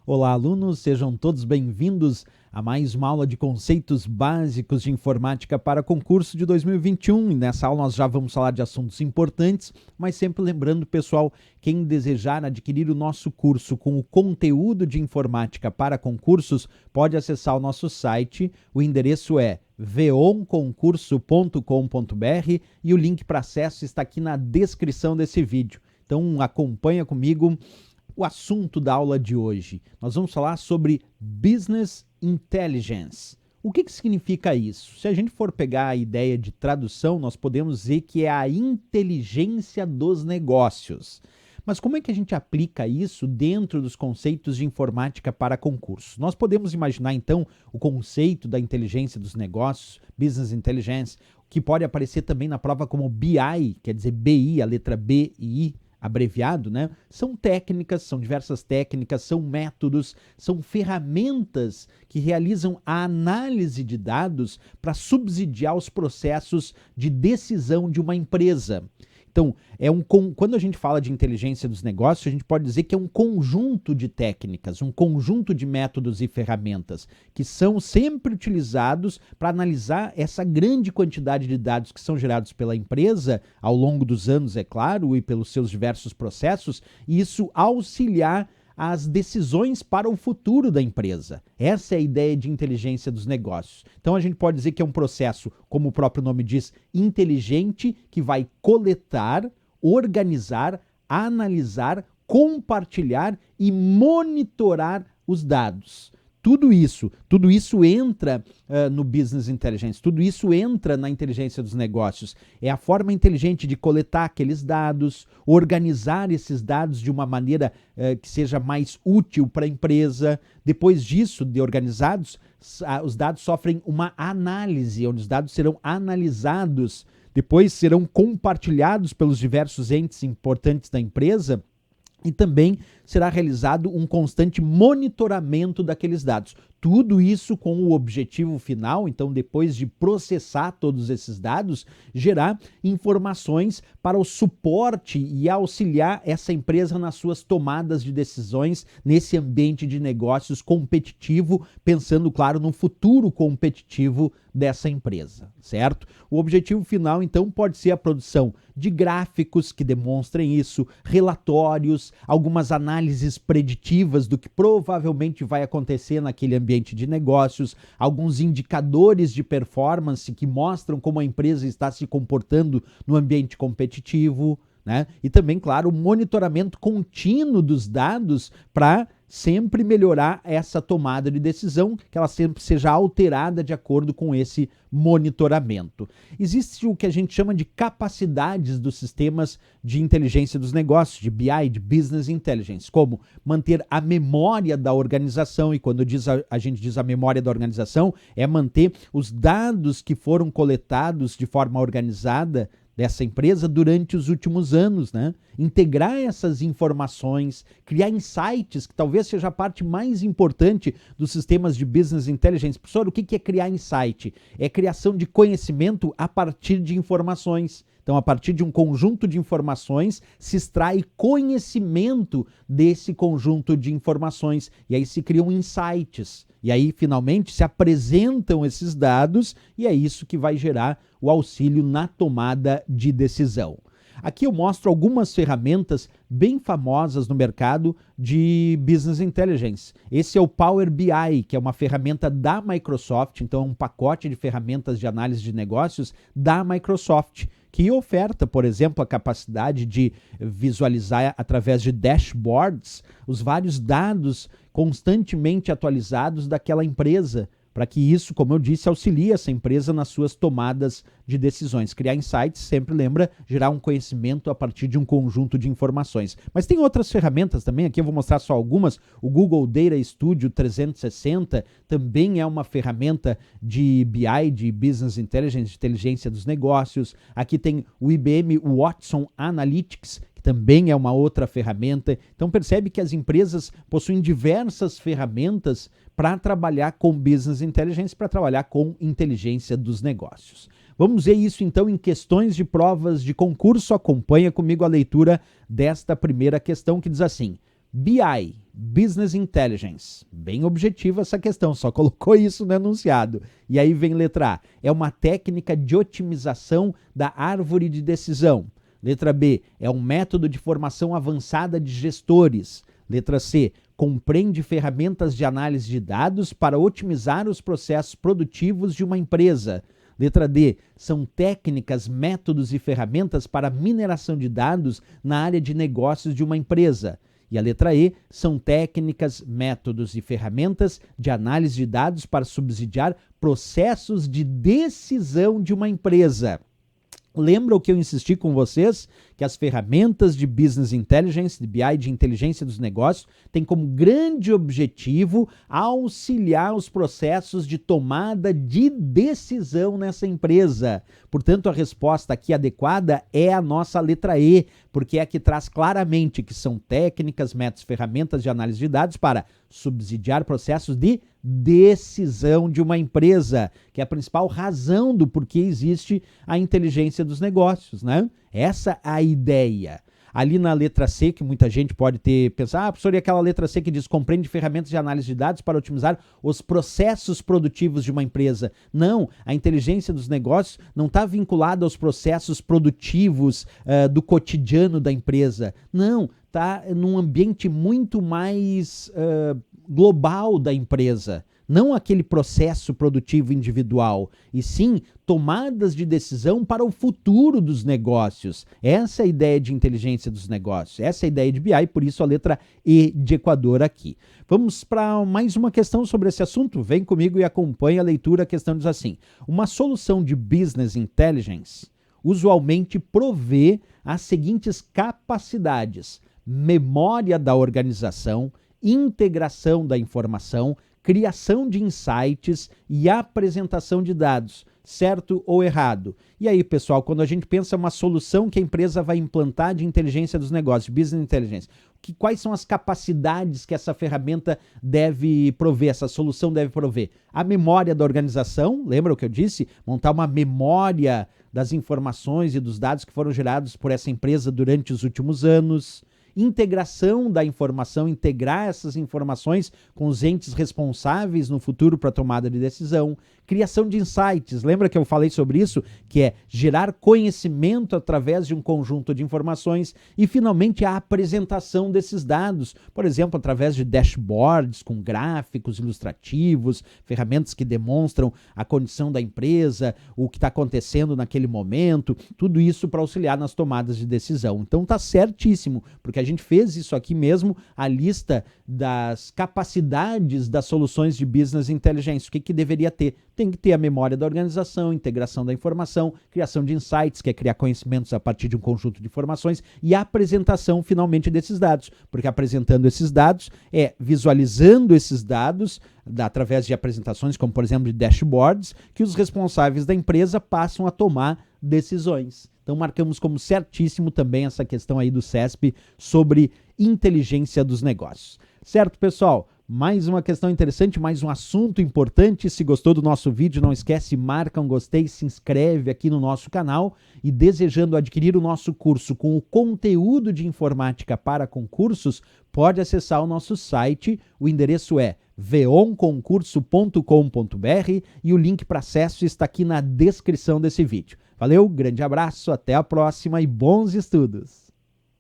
Olá, alunos, sejam todos bem-vindos a mais uma aula de conceitos básicos de informática para concurso de 2021. E nessa aula nós já vamos falar de assuntos importantes, mas sempre lembrando, pessoal, quem desejar adquirir o nosso curso com o conteúdo de informática para concursos, pode acessar o nosso site. O endereço é veonconcurso.com.br e o link para acesso está aqui na descrição desse vídeo. Então acompanha comigo o assunto da aula de hoje. Nós vamos falar sobre Business Intelligence. O que significa isso? Se a gente for pegar a ideia de tradução, nós podemos dizer que é a inteligência dos negócios. Mas como é que a gente aplica isso dentro dos conceitos de informática para concurso? Nós podemos imaginar, então, o conceito da inteligência dos negócios, Business Intelligence, que pode aparecer também na prova como BI, quer dizer BI, a letra B e I, abreviado, né? São técnicas, são diversas técnicas, são métodos, são ferramentas que realizam a análise de dados para subsidiar os processos de decisão de uma empresa. Então, quando a gente fala de inteligência dos negócios, a gente pode dizer que é um conjunto de técnicas, um conjunto de métodos e ferramentas que são sempre utilizados para analisar essa grande quantidade de dados que são gerados pela empresa ao longo dos anos, é claro, e pelos seus diversos processos, e isso auxiliar as decisões para o futuro da empresa. Essa é a ideia de inteligência dos negócios. Então a gente pode dizer que é um processo, como o próprio nome diz, inteligente, que vai coletar, organizar, analisar, compartilhar e monitorar os dados. Tudo isso entra no Business Intelligence, tudo isso entra na inteligência dos negócios. É a forma inteligente de coletar aqueles dados, organizar esses dados de uma maneira que seja mais útil para a empresa. Depois disso, de organizados, os dados sofrem uma análise, onde os dados serão analisados, depois serão compartilhados pelos diversos entes importantes da empresa, e também será realizado um constante monitoramento daqueles dados. Tudo isso com o objetivo final, então, depois de processar todos esses dados, gerar informações para o suporte e auxiliar essa empresa nas suas tomadas de decisões nesse ambiente de negócios competitivo, pensando, claro, no futuro competitivo dessa empresa, certo? O objetivo final, então, pode ser a produção de gráficos que demonstrem isso, relatórios, algumas análises preditivas do que provavelmente vai acontecer naquele ambiente de negócios, alguns indicadores de performance que mostram como a empresa está se comportando no ambiente competitivo, né? E também, claro, o monitoramento contínuo dos dados para sempre melhorar essa tomada de decisão, que ela sempre seja alterada de acordo com esse monitoramento. Existe o que a gente chama de capacidades dos sistemas de inteligência dos negócios, de BI, de Business Intelligence, como manter a memória da organização, e quando a gente diz a memória da organização, é manter os dados que foram coletados de forma organizada dessa empresa durante os últimos anos, né? Integrar essas informações, criar insights, que talvez seja a parte mais importante dos sistemas de Business Intelligence. Professor, o que é criar insight? É criação de conhecimento a partir de informações. Então, a partir de um conjunto de informações, se extrai conhecimento desse conjunto de informações, e aí se criam insights. E aí, finalmente, se apresentam esses dados, e é isso que vai gerar o auxílio na tomada de decisão. Aqui eu mostro algumas ferramentas bem famosas no mercado de Business Intelligence. Esse é o Power BI, que é uma ferramenta da Microsoft, então é um pacote de ferramentas de análise de negócios da Microsoft, que oferta, por exemplo, a capacidade de visualizar através de dashboards os vários dados constantemente atualizados daquela empresa, para que isso, como eu disse, auxilie essa empresa nas suas tomadas de decisões. Criar insights sempre lembra gerar um conhecimento a partir de um conjunto de informações. Mas tem outras ferramentas também, aqui eu vou mostrar só algumas. O Google Data Studio 360 também é uma ferramenta de BI, de Business Intelligence, de inteligência dos negócios. Aqui tem o IBM Watson Analytics, que também é uma outra ferramenta. Então percebe que as empresas possuem diversas ferramentas para trabalhar com Business Intelligence, para trabalhar com inteligência dos negócios. Vamos ver isso então em questões de provas de concurso. Acompanha comigo a leitura desta primeira questão que diz assim: BI, Business Intelligence. Bem objetiva essa questão, só colocou isso no enunciado. E aí vem letra A. É uma técnica de otimização da árvore de decisão. Letra B. É um método de formação avançada de gestores. Letra C. Compreende ferramentas de análise de dados para otimizar os processos produtivos de uma empresa. Letra D. São técnicas, métodos e ferramentas para mineração de dados na área de negócios de uma empresa. E a letra E. São técnicas, métodos e ferramentas de análise de dados para subsidiar processos de decisão de uma empresa. Lembra o que eu insisti com vocês? Que as ferramentas de Business Intelligence, de BI, de inteligência dos negócios, têm como grande objetivo auxiliar os processos de tomada de decisão nessa empresa. Portanto, a resposta aqui adequada é a nossa letra E, porque é a que traz claramente que são técnicas, métodos, ferramentas de análise de dados para subsidiar processos de decisão de uma empresa, que é a principal razão do porquê existe a inteligência dos negócios, né? Essa é a ideia. Ali na letra C, que muita gente pode ter pensado, professor, e aquela letra C que diz compreende ferramentas de análise de dados para otimizar os processos produtivos de uma empresa. Não, a inteligência dos negócios não está vinculada aos processos produtivos do cotidiano da empresa. Não, está num ambiente muito mais global da empresa. Não aquele processo produtivo individual, e sim tomadas de decisão para o futuro dos negócios. Essa é a ideia de inteligência dos negócios, essa é a ideia de BI, por isso a letra E de Equador aqui. Vamos para mais uma questão sobre esse assunto? Vem comigo e acompanhe a leitura. A questão diz assim: uma solução de Business Intelligence usualmente provê as seguintes capacidades: memória da organização, integração da informação, criação de insights e apresentação de dados, certo ou errado? E aí, pessoal, quando a gente pensa uma solução que a empresa vai implantar de inteligência dos negócios, Business Intelligence, quais são as capacidades que essa ferramenta deve prover, essa solução deve prover? A memória da organização, lembra o que eu disse? Montar uma memória das informações e dos dados que foram gerados por essa empresa durante os últimos anos. Integração da informação, integrar essas informações com os entes responsáveis no futuro para a tomada de decisão. Criação de insights, lembra que eu falei sobre isso? Que é gerar conhecimento através de um conjunto de informações. E, finalmente, a apresentação desses dados, por exemplo, através de dashboards com gráficos ilustrativos, ferramentas que demonstram a condição da empresa, o que está acontecendo naquele momento, tudo isso para auxiliar nas tomadas de decisão. Então, está certíssimo, porque a gente fez isso aqui mesmo, a lista das capacidades das soluções de Business Intelligence. O que deveria ter? Tem que ter a memória da organização, integração da informação, criação de insights, que é criar conhecimentos a partir de um conjunto de informações, e a apresentação, finalmente, desses dados. Porque apresentando esses dados é visualizando esses dados através de apresentações, como, por exemplo, de dashboards, que os responsáveis da empresa passam a tomar decisões. Então, marcamos como certíssimo também essa questão aí do CESP sobre inteligência dos negócios. Certo, pessoal? Mais uma questão interessante, mais um assunto importante. Se gostou do nosso vídeo, não esquece, marca um gostei, se inscreve aqui no nosso canal. E desejando adquirir o nosso curso com o conteúdo de informática para concursos, pode acessar o nosso site. O endereço é veonconcurso.com.br e o link para acesso está aqui na descrição desse vídeo. Valeu, grande abraço, até a próxima e bons estudos!